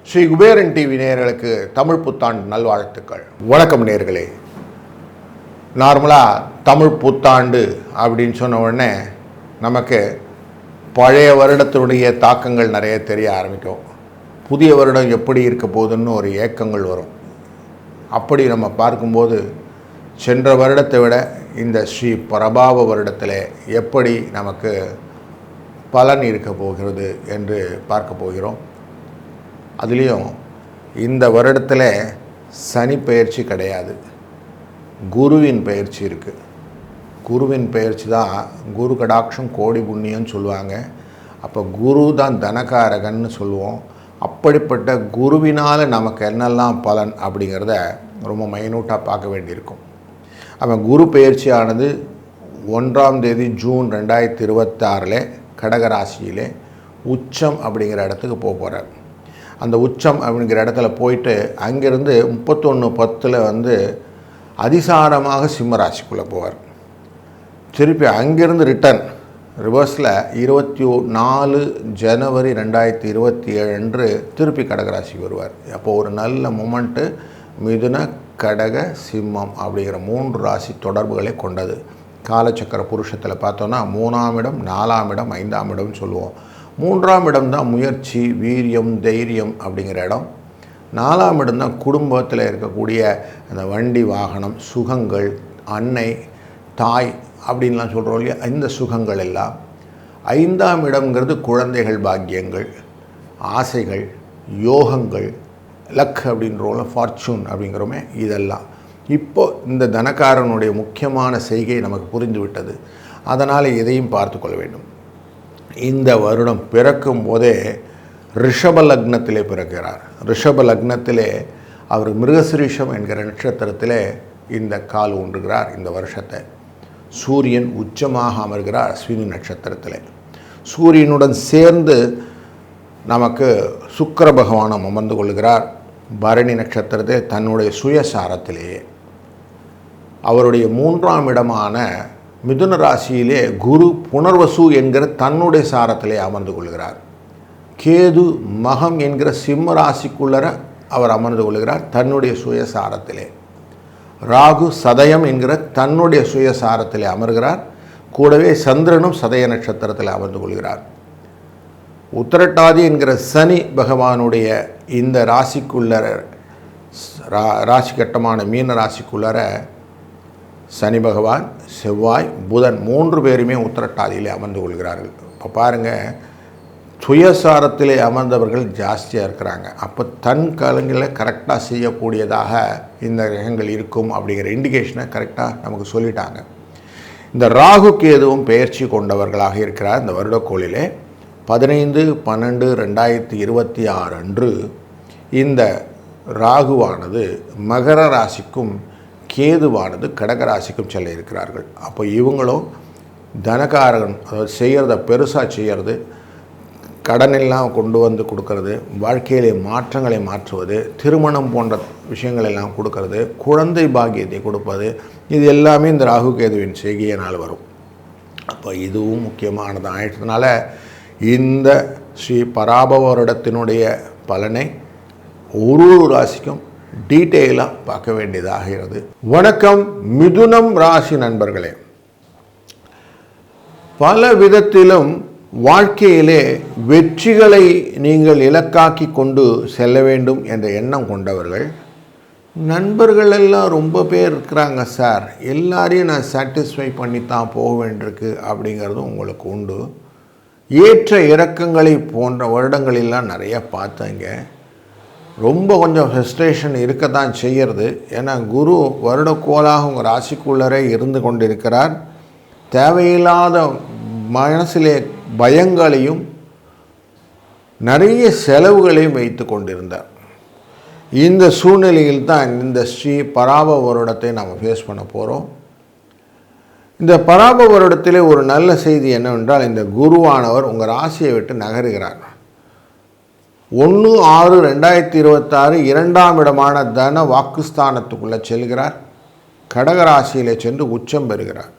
Sri Kuberan TV நேயர்களுக்கு தமிழ் புத்தாண்டு நல்வாழ்த்துக்கள். வணக்கம் நேயர்களே. நார்மலாக தமிழ் புத்தாண்டு அப்படின்னு சொன்ன உடனே நமக்கு பழைய வருடத்தினுடைய தாக்கங்கள் நிறைய தெரிய ஆரம்பிக்கும். புதிய வருடம் எப்படி இருக்க போகுதுன்னு ஒரு ஏக்கங்கள் வரும். அப்படி நம்ம பார்க்கும்போது சென்ற வருடத்தை விட இந்த ஸ்ரீ பிரபாவ வருடத்தில் எப்படி நமக்கு பலன் இருக்க போகிறது என்று பார்க்க போகிறோம். அதுலேயும் இந்த வருடத்தில் சனி பெயர்ச்சி கிடையாது, குருவின் பெயர்ச்சி இருக்குது. குருவின் பெயர்ச்சி தான் குரு கடாட்சம் கோடி புண்ணியம்னு சொல்லுவாங்க. அப்போ குரு தான் தனகாரகன்னு சொல்லுவோம். அப்படிப்பட்ட குருவினால் நமக்கு என்னெல்லாம் பலன் அப்படிங்கிறத ரொம்ப மைனூட்டாக பார்க்க வேண்டியிருக்கும். அவன் குரு பெயர்ச்சியானது 1ஆம் தேதி ஜூன் 2026 கடகராசியிலே உச்சம் அப்படிங்கிற இடத்துக்கு போகிறார். அந்த உச்சம் அப்படிங்கிற இடத்துல போயிட்டு அங்கேருந்து 31/10 அதிசாரமாக சிம்ம ராசிக்குள்ளே போவார். திருப்பி அங்கேருந்து ரிவர்ஸில் 24 ஜனவரி 2027 அன்று திருப்பி கடகராசிக்கு வருவார். அப்போது ஒரு நல்ல மொமெண்ட்டு மிதுன கடக சிம்மம் அப்படிங்கிற 3 ராசி தொடர்புகளை கொண்டது. காலச்சக்கர புருஷத்தில் பார்த்தோன்னா 3ஆம் இடம், 4ஆம் இடம், 5ஆம் இடம்னு சொல்லுவோம். 3ஆம் இடம் தான் முயற்சி, வீரியம், தைரியம் அப்படிங்கிற இடம். 4ஆம் இடம் தான் குடும்பத்தில் இருக்கக்கூடிய அந்த வண்டி வாகனம், சுகங்கள், அன்னை, தாய் அப்படின்லாம் சொல்கிறோம் இல்லையா, இந்த சுகங்கள் எல்லாம். 5ஆம் இடம்ங்கிறது குழந்தைகள், பாக்கியங்கள், ஆசைகள், யோகங்கள், லக் அப்படின்றோம், ஃபார்ச்சூன் அப்படிங்கிறோமே, இதெல்லாம். இப்போ இந்த தனக்காரனுடைய முக்கியமான செய்கை நமக்கு புரிந்து விட்டது. அதனால் இதையும் பார்த்து கொள்ள வேண்டும். இந்த வருடம் பிறக்கும் போதே ரிஷப லக்னத்திலே பிறக்கிறார். ரிஷப லக்னத்திலே அவர் மிருகசிரீஷம் என்கிற நட்சத்திரத்திலே இந்த கால் ஊன்றுகிறார். இந்த வருஷத்தை சூரியன் உச்சமாக அமர்கிறார் அஸ்வினி நட்சத்திரத்தில். சூரியனுடன் சேர்ந்து நமக்கு சுக்கிர பகவானும் அமர்ந்து கொள்கிறார் பரணி நட்சத்திரத்தில் தன்னுடைய சுயசாரத்திலேயே. அவருடைய 3ஆம் இடமான மிதுன ராசியிலே குரு புனர்வசு என்கிற தன்னுடைய சாரத்திலே அமர்ந்து கொள்கிறார். கேது மகம் என்கிற சிம்ம ராசிக்குள்ளர அவர் அமர்ந்து கொள்கிறார் தன்னுடைய சுயசாரத்திலே. ராகு சதயம் என்கிற தன்னுடைய சுயசாரத்திலே அமர்கிறார். கூடவே சந்திரனும் சதய நட்சத்திரத்தில் அமர்ந்து கொள்கிறார். உத்திரட்டாதி என்கிற சனி பகவானுடைய இந்த ராசிக்குள்ளர ராசி கட்டமான மீன ராசிக்குள்ளர சனி பகவான், செவ்வாய், புதன் 3 பேருமே உத்திரட்டாதியிலே அமர்ந்து கொள்கிறார்கள். இப்போ பாருங்கள், சுயசாரத்திலே அமர்ந்தவர்கள் ஜாஸ்தியாக இருக்கிறாங்க. அப்போ தன் கலங்களை கரெக்டாக செய்யக்கூடியதாக இந்த கிரகங்கள் இருக்கும் அப்படிங்கிற இண்டிகேஷனை கரெக்டாக நமக்கு சொல்லிட்டாங்க. இந்த ராகு கேதுவும் பெயர்ச்சி கொண்டவர்களாக இருக்கிறார். இந்த வருடக்கோளிலே 15/12/2026 அன்று இந்த ராகுவானது மகர ராசிக்கும் கேதுவானது கடகராசிக்கும் செல்ல இருக்கிறார்கள். அப்போ இவங்களும் தனகாரகன், அதாவது செய்கிறத பெருசாக செய்கிறது, கடனெல்லாம் கொண்டு வந்து கொடுக்கறது, வாழ்க்கையிலே மாற்றங்களை மாற்றுவது, திருமணம் போன்ற விஷயங்கள் எல்லாம் கொடுக்கறது, குழந்தை பாக்கியத்தை கொடுப்பது, இது எல்லாமே இந்த ராகு கேதுவின் செய்கையினால் வரும். அப்போ இதுவும் முக்கியமானது ஆயிட்டதுனால இந்த ஸ்ரீ பராபவ வருடத்தினுடைய பலனை ஒரு ராசிக்கும் டீட்டெயிலாக பார்க்க வேண்டியதாகிறது. வணக்கம் மிதுனம் ராசி நண்பர்களே. பல விதத்திலும் வாழ்க்கையிலே வெற்றிகளை நீங்கள் இலக்காக்கி கொண்டு செல்ல வேண்டும் என்ற எண்ணம் கொண்டவர்கள் நண்பர்கள் எல்லாம் ரொம்ப பேர் இருக்கிறாங்க சார், எல்லாரையும் நான் சாட்டிஸ்ஃபை பண்ணித்தான் போக வேண்டியிருக்கு அப்படிங்கிறதும் உங்களுக்கு உண்டு. ஏற்ற இறக்கங்களை போன்ற வருடங்களெல்லாம் நிறைய பார்த்தேங்க. ரொம்ப கொஞ்சம் ஃப்ரஸ்ட்ரேஷன் இருக்க தான் செய்கிறது. ஏன்னா குரு வருடக்கோளாக உங்கள் ராசிக்குள்ளரே இருந்து கொண்டிருக்கிறார். தேவையில்லாத மனசிலே பயங்களையும் நிறைய செலவுகளையும் வைத்து கொண்டிருந்தார். இந்த சூழ்நிலையில் தான் இந்த ஸ்ரீ பராபவ வருடத்தை நாம் ஃபேஸ் பண்ண போகிறோம். இந்த பராபவ வருடத்திலே ஒரு நல்ல செய்தி என்னவென்றால், இந்த குருவானவர் உங்கள் ராசியை விட்டு நகருகிறார். 1/6/2026 2ஆம் இடமான தன வாக்குஸ்தானத்துக்குள்ளே செல்கிறார். கடகராசியிலே சென்று உச்சம் பெறுகிறார்.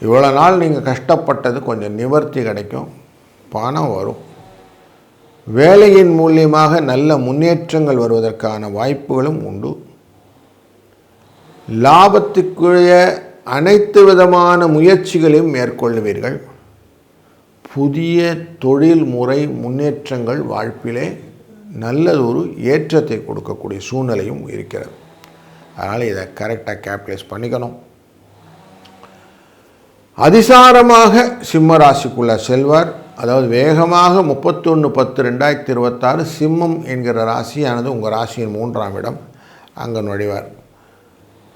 இவ்வளோ நாள் நீங்கள் கஷ்டப்பட்டது கொஞ்சம் நிவர்த்தி கிடைக்கும், பணம் வரும். வேலையின் மூலியமாக நல்ல முன்னேற்றங்கள் வருவதற்கான வாய்ப்புகளும் உண்டு. லாபத்துக்குரிய அனைத்து விதமான முயற்சிகளையும் மேற்கொள்ளுவீர்கள். புதிய தொழில் முறை முன்னேற்றங்கள் வாழ்ப்பிலே நல்லதொரு ஏற்றத்தை கொடுக்கக்கூடிய சூழ்நிலையும் இருக்கிறது. அதனால் இதை கரெக்டாக கேப்டலைஸ் பண்ணிக்கணும். அதிசாரமாக சிம்ம ராசிக்குள்ளே செல்வார். அதாவது வேகமாக 31/10/2026 சிம்மம் என்கிற ராசியானது உங்கள் ராசியின் 3ஆம் இடம் அங்கே நுழைவார்.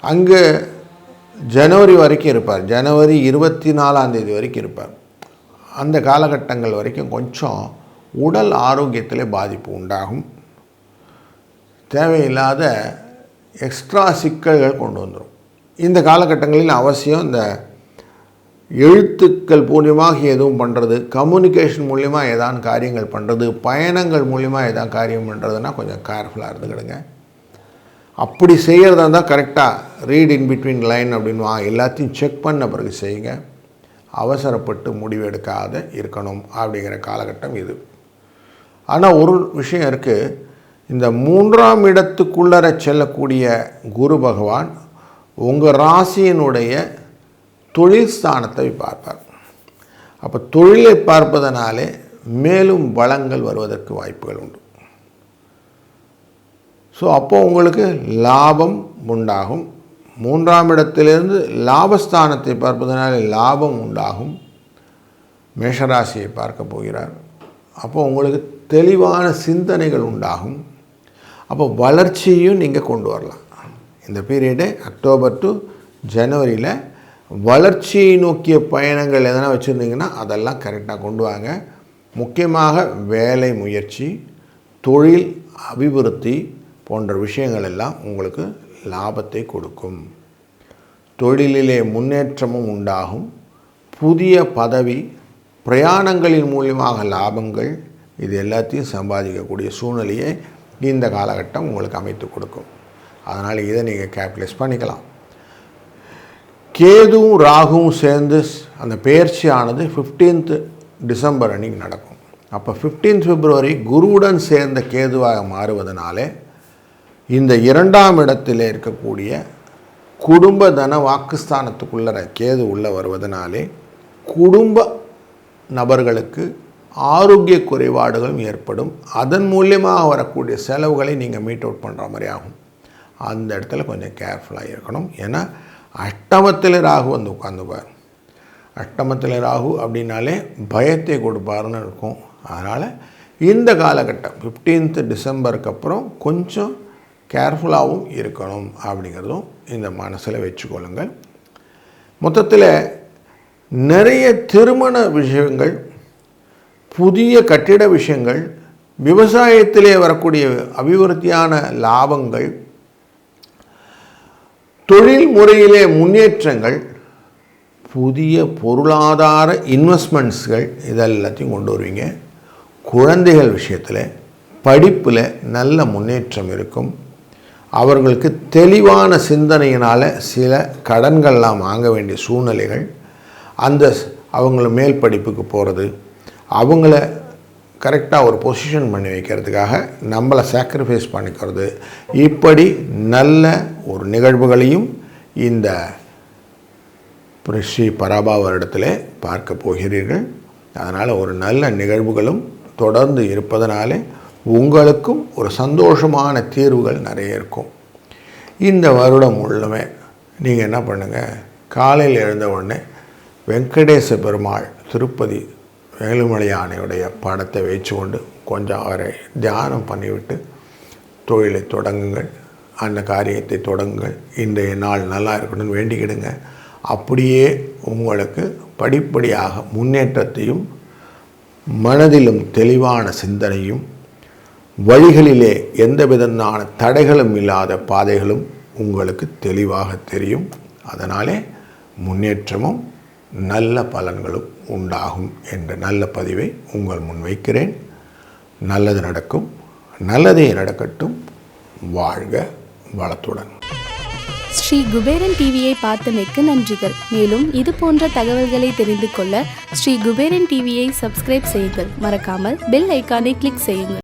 அங்கே ஜனவரி வரைக்கும் இருப்பார். ஜனவரி 24ஆம் தேதி வரைக்கும் இருப்பார். அந்த காலகட்டங்கள் வரைக்கும் கொஞ்சம் உடல் ஆரோக்கியத்தில் பாதிப்பு உண்டாகும். தேவையில்லாத எக்ஸ்ட்ரா சிக்கல்கள் கொண்டு வந்துடும். இந்த காலகட்டங்களில் அவசியம் இந்த எழுத்துக்கள் மூலியமாக எதுவும் பண்ணுறது, கம்யூனிகேஷன் மூலிமா ஏதாவது காரியங்கள் பண்ணுறது, பயணங்கள் மூலிமா ஏதாவது காரியம் பண்ணுறதுன்னா கொஞ்சம் கேர்ஃபுல்லாக இருந்துக்கிடுங்க. அப்படி செய்கிறதா இருந்தால் கரெக்டாக ரீட் இன் பிட்வீன் லைன் அப்படின்னு எல்லாத்தையும் செக் பண்ண பிறகு செய்யுங்க. அவசரப்பட்டு முடிவெடுக்காத இருக்கணும் அப்படிங்கிற காலகட்டம் இது. ஆனால் ஒரு விஷயம் இருக்குது, இந்த 3ஆம் இடத்துக்குள்ளர செல்லக்கூடிய குரு பகவான் உங்கள் ராசியினுடைய தொழில் ஸ்தானத்தை பார்ப்பார். அப்போ தொழிலை பார்ப்பதனாலே மேலும் வளங்கள் வருவதற்கு வாய்ப்புகள் உண்டு. ஸோ அப்போ உங்களுக்கு லாபம் உண்டாகும். 3ஆம் இடத்திலிருந்து லாபஸ்தானத்தை பார்ப்பதனாலே லாபம் உண்டாகும். மேஷராசியை பார்க்க போகிறார். அப்போ உங்களுக்கு தெளிவான சிந்தனைகள் உண்டாகும். அப்போ வளர்ச்சியும் நீங்கள் கொண்டு வரலாம். இந்த பீரியடு அக்டோபர் டு ஜனவரியில் வளர்ச்சியை நோக்கிய பயணங்கள் எதனா வச்சுருந்தீங்கன்னா அதெல்லாம் கரெக்டாக கொண்டு வாங்க. முக்கியமாக வேலை முயற்சி, தொழில் அபிவிருத்தி போன்ற விஷயங்கள் எல்லாம் உங்களுக்கு லாபத்தை கொடுக்கும். தொழிலிலே முன்னேற்றமும் உண்டாகும். புதிய பதவி, பிரயாணங்களின் மூலியமாக லாபங்கள், இது எல்லாத்தையும் சம்பாதிக்கக்கூடிய சூழ்நிலையை இந்த காலகட்டம் உங்களுக்கு அமைத்து கொடுக்கும். அதனால் இதை நீங்கள் கேப்டலைஸ் பண்ணிக்கலாம். கேதுவும் ராகுவும் சேர்ந்து அந்த பெயர்ச்சியானது 15th டிசம்பர் அன்றைக்கி நடக்கும். அப்போ 15th பிப்ரவரி குருவுடன் சேர்ந்த கேதுவாக மாறுவதனாலே இந்த 2ஆம் இடத்தில் இருக்கக்கூடிய குடும்ப தன வாக்குஸ்தானத்துக்குள்ளே கேது உள்ளே வருவதனாலே குடும்ப நபர்களுக்கு ஆரோக்கிய குறைபாடுகளும் ஏற்படும். அதன் மூலியமாக வரக்கூடிய செலவுகளை நீங்கள் மீட் அவுட் பண்ணுற மாதிரி ஆகும். அந்த இடத்துல கொஞ்சம் கேர்ஃபுல்லாக இருக்கணும். ஏன்னா அஷ்டமத்தில் ராகு வந்து உட்காந்துப்பார். அஷ்டமத்தில் ராகு அப்படின்னாலே பயத்தை கொடுப்பாருன்னு இருக்கும். அதனால் இந்த காலகட்டம் 15th டிசம்பருக்கு அப்புறம் கொஞ்சம் கேர்ஃபுல்லாகவும் இருக்கணும் அப்படிங்கிறதும் இந்த மனசில் வச்சுக்கொள்ளுங்கள். மொத்தத்தில் நிறைய திருமண விஷயங்கள், புதிய கட்டிட விஷயங்கள், விவசாயத்திலே வரக்கூடிய அபிவிருத்தியான லாபங்கள், தொழில் முறையிலே முன்னேற்றங்கள், புதிய பொருளாதார இன்வெஸ்ட்மெண்ட்ஸ்கள் இதெல்லாத்தையும் கொண்டு வருவீங்க. குழந்தைகள் விஷயத்தில் படிப்பில் நல்ல முன்னேற்றம் இருக்கும். அவர்களுக்கு தெளிவான சிந்தனையினால் சில கடன்கள்லாம் வாங்க வேண்டிய சூழ்நிலைகள், அந்த அவங்கள மேல் படிப்புக்கு போகிறது, அவங்கள கரெக்டாக ஒரு பொசிஷன் பண்ணி வைக்கிறதுக்காக நம்மளை சாக்ரிஃபைஸ் பண்ணிக்கிறது, இப்படி நல்ல ஒரு நிகழ்வுகளையும் இந்த ஸ்ரீ பராபவ வருடத்தில் பார்க்க போகிறீர்கள். அதனால் ஒரு நல்ல நிகழ்வுகளும் தொடர்ந்து இருப்பதனாலே உங்களுக்கும் ஒரு சந்தோஷமான தீர்வுகள் நிறைய இருக்கும். இந்த வருடம் முழுமே நீங்கள் என்ன பண்ணுங்கள், காலையில் எழுந்த உடனே வெங்கடேச பெருமாள் திருப்பதி வேலுமலையானையுடைய படத்தை வச்சு கொண்டு கொஞ்சம் அவரை தியானம் பண்ணிவிட்டு தொழிலை தொடங்குங்கள், அந்த காரியத்தை தொடங்குங்கள். இன்றைய நாள் நல்லா இருக்கணும்னு வேண்டிக்கிடுங்க. அப்படியே உங்களுக்கு படிப்படியாக முன்னேற்றத்தையும் மனதிலும் தெளிவான சிந்தனையும் வழிகளிலே எந்த விதமான தடைகளும் இல்லாத பாதைகளும் உங்களுக்கு தெளிவாக தெரியும். அதனாலே முன்னேற்றமும் நல்ல பலன்களும் உண்டாகும் என்ற நல்ல பதிவை உங்கள் முன் வைக்கிறேன். நல்லது நடக்கும், நல்லதே நடக்கட்டும். வாழ்க வளத்துடன். ஸ்ரீ குபேரன் டிவியை பார்த்தமைக்கு நன்றிகள். மேலும் இது போன்ற தகவல்களை தெரிந்து கொள்ள ஸ்ரீ குபேரன் டிவியை சப்ஸ்கிரைப் செய்யுங்கள். மறக்காமல் பெல் ஐக்கானை கிளிக் செய்யுங்கள்.